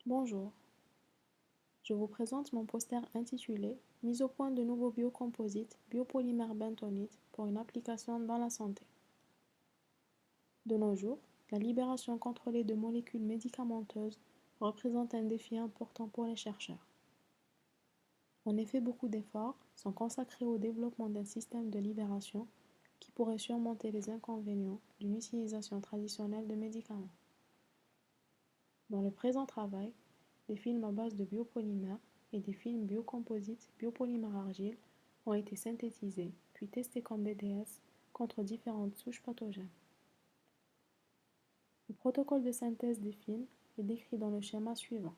Bonjour, je vous présente mon poster intitulé Mise au point de nouveaux biocomposites biopolymères bentonite pour une application dans la santé. De nos jours, la libération contrôlée de molécules médicamenteuses représente un défi important pour les chercheurs. En effet, beaucoup d'efforts sont consacrés au développement d'un système de libération qui pourrait surmonter les inconvénients d'une utilisation traditionnelle de médicaments. Dans le présent travail, des films à base de biopolymères et des films biocomposites biopolymères argile ont été synthétisés puis testés comme BDS contre différentes souches pathogènes. Le protocole de synthèse des films est décrit dans le schéma suivant.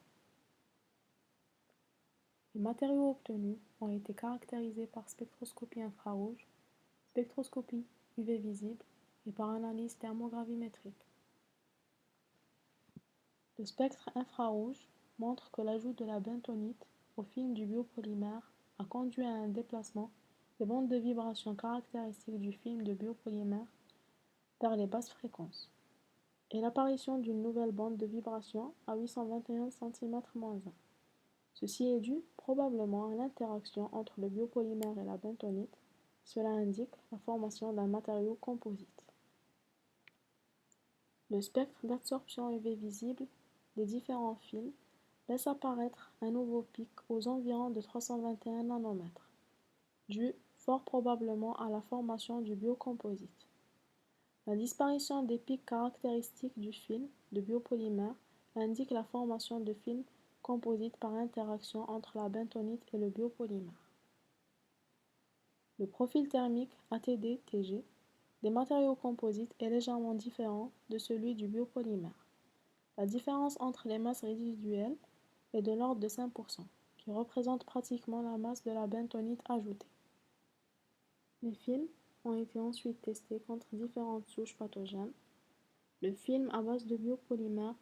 Les matériaux obtenus ont été caractérisés par spectroscopie infrarouge, spectroscopie UV visible et par analyse thermogravimétrique. Le spectre infrarouge montre que l'ajout de la bentonite au film du biopolymère a conduit à un déplacement des bandes de vibration caractéristiques du film de biopolymère vers les basses fréquences et l'apparition d'une nouvelle bande de vibration à 821 cm-1. Ceci est dû probablement à l'interaction entre le biopolymère et la bentonite. Cela indique la formation d'un matériau composite. Le spectre d'absorption UV visible des différents films laisse apparaître un nouveau pic aux environs de 321 nanomètres, dû fort probablement à la formation du biocomposite. La disparition des pics caractéristiques du film de biopolymère indique la formation de films composites par interaction entre la bentonite et le biopolymère. Le profil thermique ATD-TG des matériaux composites est légèrement différent de celui du biopolymère. La différence entre les masses résiduelles est de l'ordre de 5%, qui représente pratiquement la masse de la bentonite ajoutée. Les films ont été ensuite testés contre différentes souches pathogènes. Le film à base de biopolymère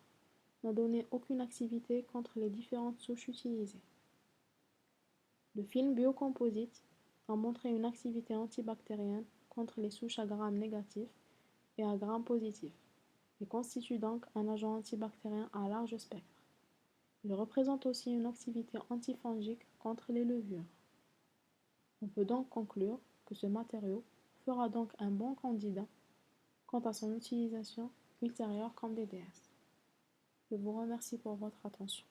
n'a donné aucune activité contre les différentes souches utilisées. Le film biocomposite a montré une activité antibactérienne contre les souches à Gram négatif et à Gram positif, et constitue donc un agent antibactérien à large spectre. Il représente aussi une activité antifongique contre les levures. On peut donc conclure que ce matériau fera donc un bon candidat quant à son utilisation ultérieure comme BDS. Je vous remercie pour votre attention.